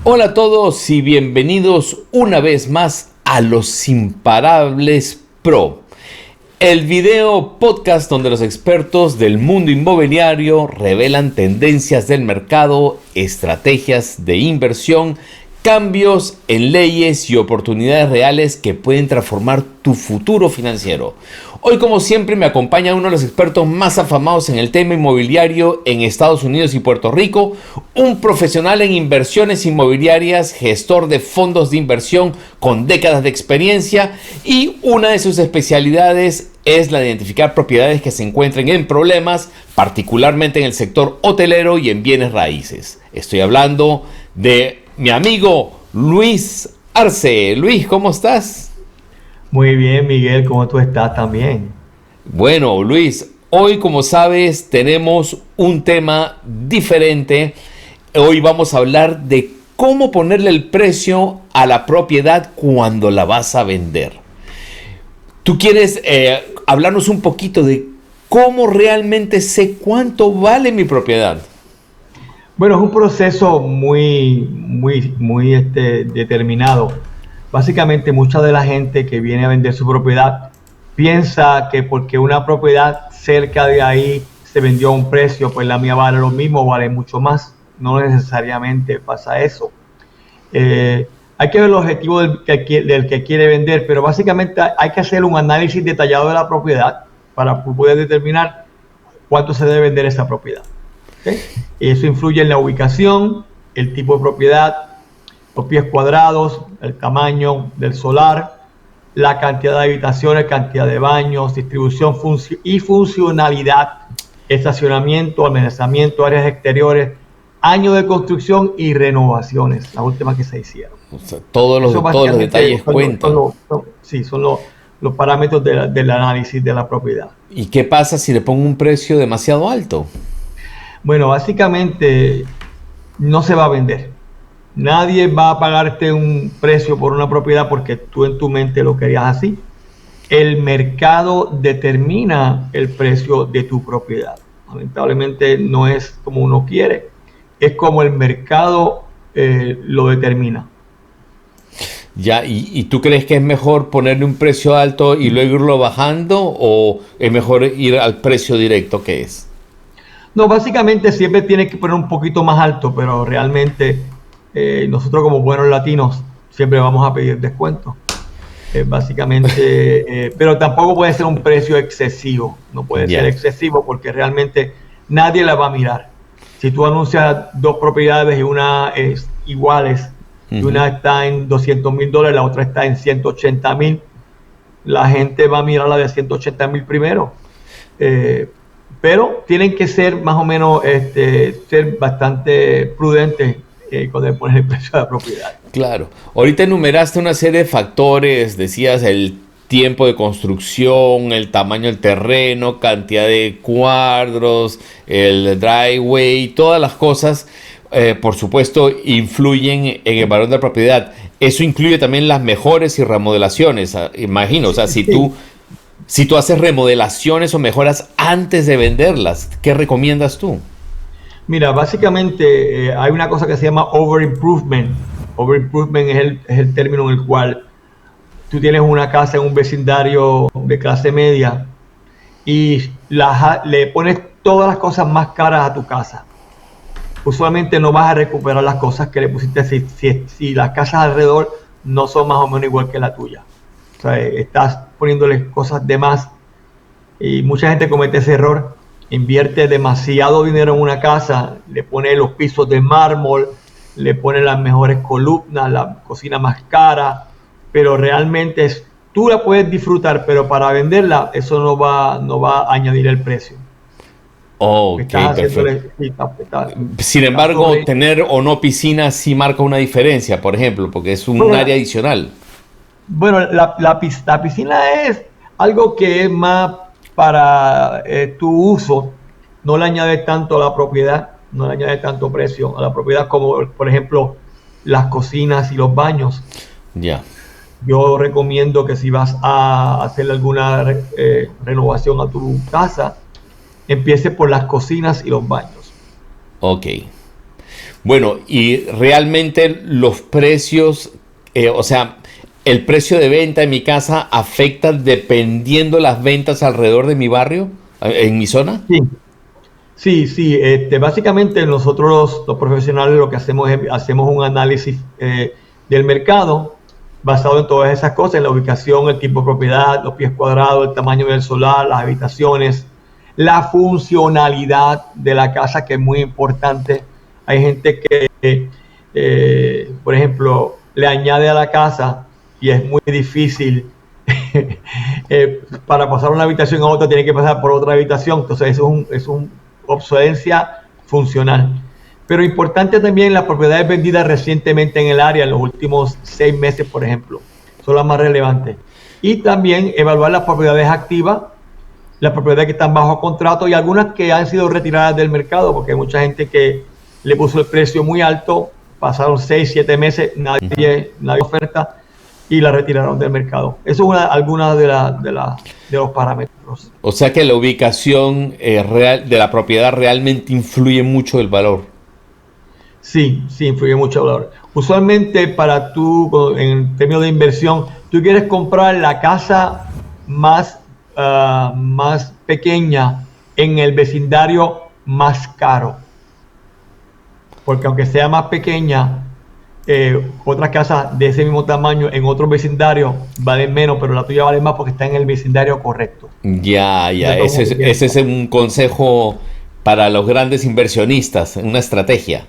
Hola a todos y bienvenidos una vez más a Los Imparables Pro, el video podcast donde los expertos del mundo inmobiliario revelan tendencias del mercado, estrategias de inversión, cambios en leyes y oportunidades reales que pueden transformar tu futuro financiero. Hoy, como siempre, me acompaña uno de los expertos más afamados en el tema inmobiliario en Estados Unidos y Puerto Rico, un profesional en inversiones inmobiliarias, gestor de fondos de inversión con décadas de experiencia, y una de sus especialidades es la de identificar propiedades que se encuentren en problemas, particularmente en el sector hotelero y en bienes raíces. Estoy hablando de mi amigo Luis Arce. Luis, ¿cómo estás? Muy bien, Miguel, ¿cómo tú estás también? Bueno, Luis, hoy, como sabes, tenemos un tema diferente. Hoy vamos a hablar de cómo ponerle el precio a la propiedad cuando la vas a vender. ¿Tú quieres hablarnos un poquito de cómo realmente sé cuánto vale mi propiedad? Bueno, es un proceso muy determinado. Básicamente, mucha de la gente que viene a vender su propiedad piensa que porque una propiedad cerca de ahí se vendió a un precio, pues la mía vale lo mismo o vale mucho más. No necesariamente pasa eso. Hay que ver el objetivo del que quiere vender, pero básicamente hay que hacer un análisis detallado de la propiedad para poder determinar cuánto se debe vender esa propiedad. ¿Okay? Y eso influye en la ubicación, el tipo de propiedad, los pies cuadrados, el tamaño del solar, la cantidad de habitaciones, cantidad de baños, distribución y funcionalidad, estacionamiento, amenazamiento, áreas exteriores, año de construcción y renovaciones, las últimas que se hicieron. O sea, todos los detalles cuentan. Son los parámetros del análisis de la propiedad. ¿Y qué pasa si le pongo un precio demasiado alto? Bueno, básicamente no se va a vender. Nadie va a pagarte un precio por una propiedad porque tú en tu mente lo querías así. El mercado determina el precio de tu propiedad. Lamentablemente no es como uno quiere, es como el mercado lo determina. Ya, ¿y tú crees que es mejor ponerle un precio alto y luego irlo bajando, o es mejor ir al precio directo que es? No, básicamente siempre tienes que poner un poquito más alto, pero realmente nosotros como buenos latinos siempre vamos a pedir descuento. Pero tampoco puede ser un precio excesivo, no puede ser excesivo porque realmente nadie la va a mirar. Si tú anuncias dos propiedades y una es iguales, y una está en $200,000, la otra está en 180,000, la gente va a mirar la de 180,000 primero. Pero tienen que ser más o menos, ser bastante prudentes cuando le pones el precio de la propiedad. Claro. Ahorita enumeraste una serie de factores, decías el tiempo de construcción, el tamaño del terreno, cantidad de cuadros, el driveway, todas las cosas, por supuesto, influyen en el valor de la propiedad. Eso incluye también las mejoras y remodelaciones, imagino. O sea, si tú haces remodelaciones o mejoras antes de venderlas, ¿qué recomiendas tú? Mira, básicamente hay una cosa que se llama over-improvement. Over-improvement es el término en el cual tú tienes una casa en un vecindario de clase media y le pones todas las cosas más caras a tu casa. Usualmente no vas a recuperar las cosas que le pusiste si las casas alrededor no son más o menos igual que la tuya. O sea, estás poniéndole cosas de más y mucha gente comete ese error. Invierte demasiado dinero en una casa, le pone los pisos de mármol, le pone las mejores columnas, la cocina más cara, pero realmente tú la puedes disfrutar, pero para venderla eso no va a añadir el precio. Ok, perfecto. Sin embargo, tener o no piscina sí marca una diferencia, por ejemplo, porque es un área adicional. Bueno, la piscina es algo que es más para tu uso, no le añade tanto a la propiedad, no le añade tanto precio a la propiedad como, por ejemplo, las cocinas y los baños. Ya. Yo recomiendo que si vas a hacer alguna renovación a tu casa, empiece por las cocinas y los baños. Ok. Bueno, y realmente los precios, o sea, el precio de venta en mi casa afecta dependiendo las ventas alrededor de mi barrio, en mi zona. Sí, sí. Básicamente nosotros los profesionales lo que hacemos es hacemos un análisis del mercado basado en todas esas cosas, en la ubicación, el tipo de propiedad, los pies cuadrados, el tamaño del solar, las habitaciones, la funcionalidad de la casa, que es muy importante. Hay gente que, por ejemplo, le añade a la casa y es muy difícil para pasar una habitación a otra, tiene que pasar por otra habitación. Entonces, eso es una obsolencia funcional. Pero importante también las propiedades vendidas recientemente en el área, en los últimos 6 meses, por ejemplo, son las más relevantes. Y también evaluar las propiedades activas, las propiedades que están bajo contrato y algunas que han sido retiradas del mercado, porque hay mucha gente que le puso el precio muy alto, pasaron 6, 7 meses, nadie oferta y la retiraron del mercado. Eso es alguna de los parámetros. O sea que la ubicación real de la propiedad realmente influye mucho el valor. Sí, influye mucho el valor. Usualmente para tú, en términos de inversión, tú quieres comprar la casa más pequeña en el vecindario más caro. Porque aunque sea más pequeña, otras casas de ese mismo tamaño en otros vecindarios valen menos, pero la tuya vale más porque está en el vecindario correcto. Ya, ese es un consejo para los grandes inversionistas, una estrategia.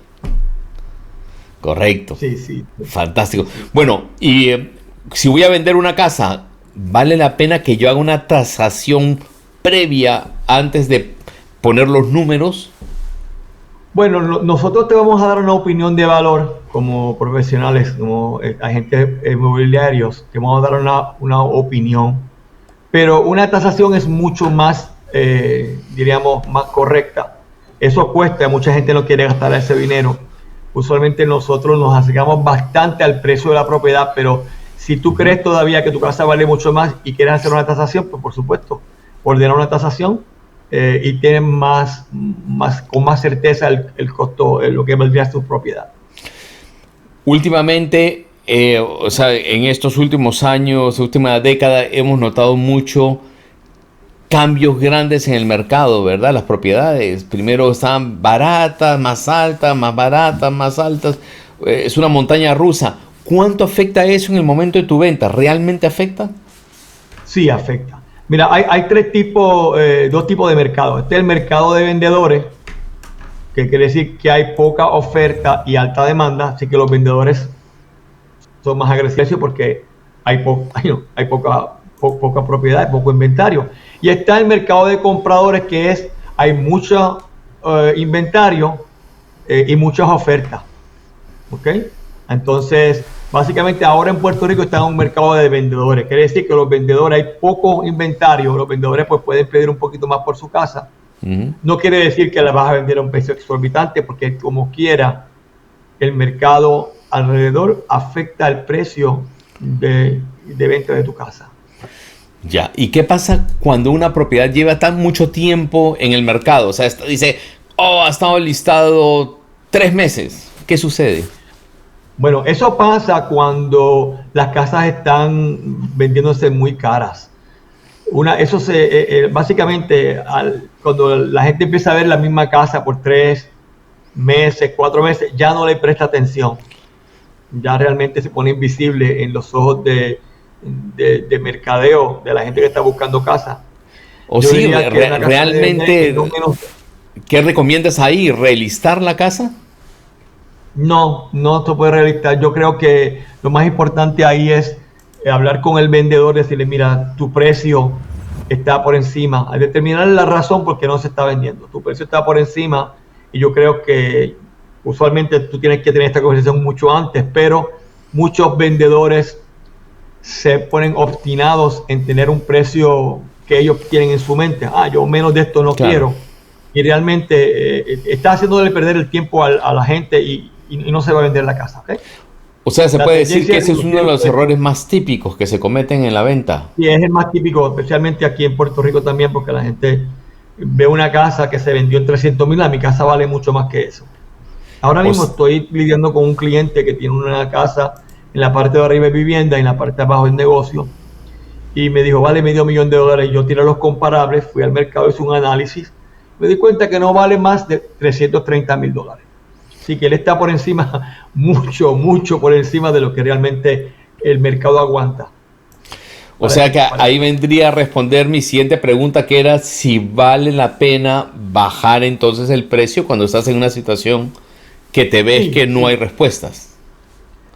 Correcto. Sí. Fantástico. Bueno, y si voy a vender una casa, ¿vale la pena que yo haga una tasación previa antes de poner los números? Bueno, nosotros te vamos a dar una opinión de valor como profesionales, como agentes inmobiliarios, te vamos a dar una opinión, pero una tasación es mucho más, diríamos, más correcta. Eso cuesta, mucha gente no quiere gastar ese dinero. Usualmente nosotros nos acercamos bastante al precio de la propiedad, pero si tú crees todavía que tu casa vale mucho más y quieres hacer una tasación, pues por supuesto, ordena una tasación y tienes con más certeza el costo, lo que valdría tu propiedad. Últimamente, o sea, en estos últimos años, última década, hemos notado mucho cambios grandes en el mercado, ¿verdad? Las propiedades primero estaban baratas, más altas, más baratas, más altas. Es una montaña rusa. ¿Cuánto afecta eso en el momento de tu venta? ¿Realmente afecta? Sí, afecta. Mira, hay dos tipos de mercados. Este es el mercado de vendedores, que quiere decir que hay poca oferta y alta demanda, así que los vendedores son más agresivos porque hay poca propiedad, poco inventario. Y está el mercado de compradores, que hay mucho inventario y muchas ofertas. ¿Ok? Entonces, básicamente ahora en Puerto Rico está en un mercado de vendedores. Quiere decir que los vendedores, hay poco inventario, los vendedores pues pueden pedir un poquito más por su casa. No quiere decir que la vas a vender a un precio exorbitante, porque como quiera, el mercado alrededor afecta el precio de venta de tu casa. Ya, ¿y qué pasa cuando una propiedad lleva tan mucho tiempo en el mercado? O sea, dice, ha estado listado 3 meses. ¿Qué sucede? Bueno, eso pasa cuando las casas están vendiéndose muy caras. Básicamente, cuando la gente empieza a ver la misma casa por 3 meses, 4 meses, ya no le presta atención. Ya realmente se pone invisible en los ojos de mercadeo de la gente que está buscando casa. O sí, realmente, ¿qué recomiendas ahí? ¿Relistar la casa? No se puede realistar. Yo creo que lo más importante ahí es hablar con el vendedor, decirle, mira, tu precio está por encima, a determinar la razón por qué no se está vendiendo. Tu precio está por encima y yo creo que usualmente tú tienes que tener esta conversación mucho antes, pero muchos vendedores se ponen obstinados en tener un precio que ellos tienen en su mente. Yo menos de esto no quiero. Y realmente está haciéndole perder el tiempo a la gente y no se va a vender la casa. ¿Okay? O sea, se puede decir que ese es uno de los errores más típicos que se cometen en la venta. Sí, es el más típico, especialmente aquí en Puerto Rico también, porque la gente ve una casa que se vendió en 300,000, mi casa vale mucho más que eso. Ahora mismo estoy lidiando con un cliente que tiene una casa, en la parte de arriba es vivienda y en la parte de abajo es negocio. Y me dijo, vale $500,000. Yo tiré los comparables, fui al mercado, hice un análisis. Me di cuenta que no vale más de $330,000. Así que él está por encima, mucho por encima de lo que realmente el mercado aguanta. O sea que ahí vendría a responder mi siguiente pregunta, que era si vale la pena bajar entonces el precio cuando estás en una situación que te ves que no hay respuestas.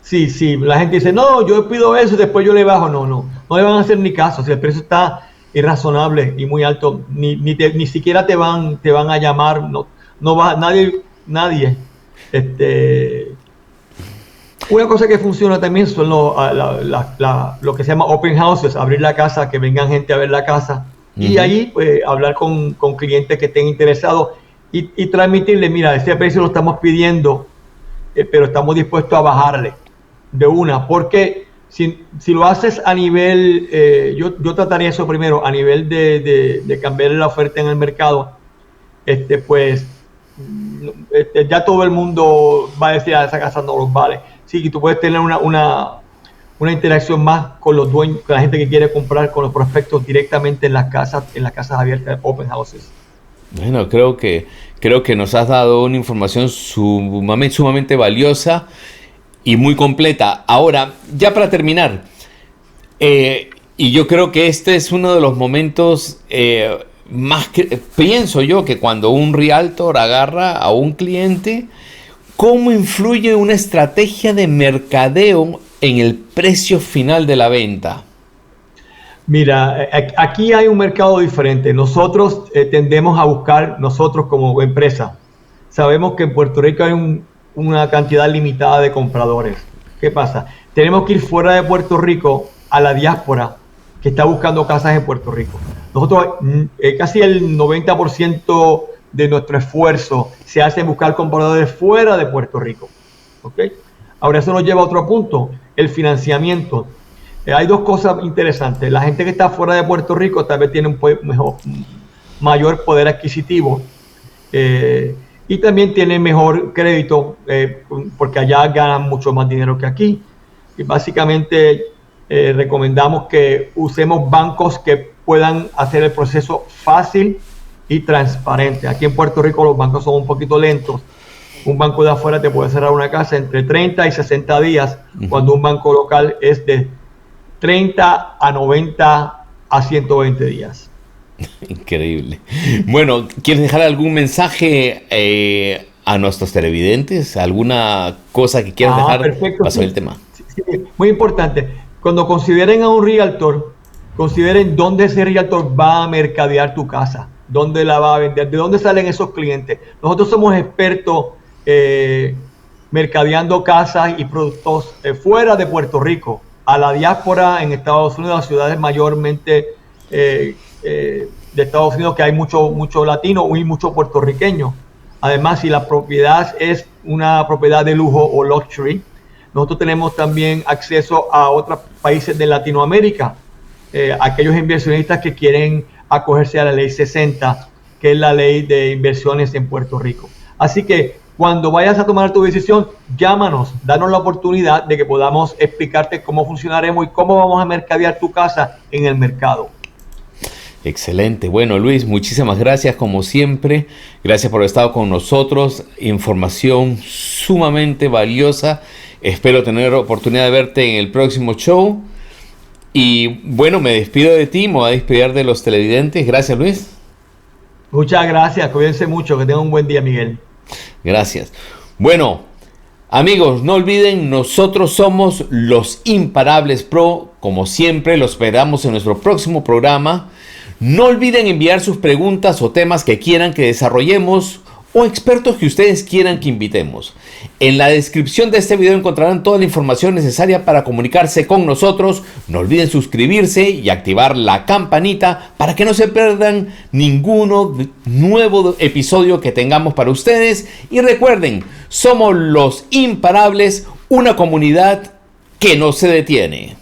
Sí, la gente dice, no, yo pido eso y después yo le bajo. No le van a hacer ni caso. Si el precio está irrazonable y muy alto, ni siquiera te van a llamar, no va nadie. Una cosa que funciona también son lo que se llama open houses, abrir la casa, que vengan gente a ver la casa y ahí pues, hablar con clientes que estén interesados y transmitirle, mira, este precio lo estamos pidiendo, pero estamos dispuestos a bajarle de una, porque si lo haces a nivel, yo trataría eso primero, a nivel de cambiar la oferta en el mercado, pues ya todo el mundo va a decir, esa casa no los vale. Sí, que tú puedes tener una interacción más con los dueños, con la gente que quiere comprar, con los prospectos directamente en las casas abiertas, open houses. Bueno, creo que nos has dado una información sumamente valiosa y muy completa. Ahora, ya para terminar, y yo creo que este es uno de los momentos más que pienso yo que cuando un realtor agarra a un cliente, ¿cómo influye una estrategia de mercadeo en el precio final de la venta? Mira, aquí hay un mercado diferente. Nosotros tendemos a buscar, nosotros como empresa, sabemos que en Puerto Rico hay una cantidad limitada de compradores. ¿Qué pasa? Tenemos que ir fuera de Puerto Rico a la diáspora que está buscando casas en Puerto Rico. Nosotros, casi el 90% de nuestro esfuerzo se hace en buscar compradores fuera de Puerto Rico. ¿Okay? Ahora eso nos lleva a otro punto, el financiamiento. Hay dos cosas interesantes. La gente que está fuera de Puerto Rico tal vez tiene un mayor poder adquisitivo y también tiene mejor crédito porque allá ganan mucho más dinero que aquí. Y básicamente recomendamos que usemos bancos que puedan hacer el proceso fácil y transparente. Aquí en Puerto Rico los bancos son un poquito lentos. Un banco de afuera te puede cerrar una casa entre 30 y 60 días, cuando un banco local es de 30 a 90 a 120 días. Increíble. Bueno, ¿quieres dejar algún mensaje a nuestros televidentes? ¿Alguna cosa que quieras dejar? Perfecto, Pasó el tema. Sí, muy importante. Cuando consideren a un realtor, consideren dónde ese realtor va a mercadear tu casa, dónde la va a vender, de dónde salen esos clientes. Nosotros somos expertos mercadeando casas y productos fuera de Puerto Rico, a la diáspora en Estados Unidos, las ciudades mayormente de Estados Unidos, que hay mucho latino y mucho puertorriqueño. Además, si la propiedad es una propiedad de lujo o luxury, nosotros tenemos también acceso a otros países de Latinoamérica, aquellos inversionistas que quieren acogerse a la ley 60, que es la ley de inversiones en Puerto Rico. Así que cuando vayas a tomar tu decisión, llámanos, danos la oportunidad de que podamos explicarte cómo funcionaremos y cómo vamos a mercadear tu casa en el mercado. Excelente. Bueno, Luis, muchísimas gracias como siempre. Gracias por haber estado con nosotros. Información sumamente valiosa. Espero tener oportunidad de verte en el próximo show. Y bueno, me despido de ti, me voy a despedir de los televidentes. Gracias, Luis. Muchas gracias, cuídense mucho, que tengan un buen día, Miguel. Gracias. Bueno, amigos, no olviden, nosotros somos los Imparables Pro. Como siempre, los esperamos en nuestro próximo programa. No olviden enviar sus preguntas o temas que quieran que desarrollemos o expertos que ustedes quieran que invitemos. En la descripción de este video encontrarán toda la información necesaria para comunicarse con nosotros. No olviden suscribirse y activar la campanita para que no se pierdan ninguno nuevo episodio que tengamos para ustedes. Y recuerden, somos los Imparables, una comunidad que no se detiene.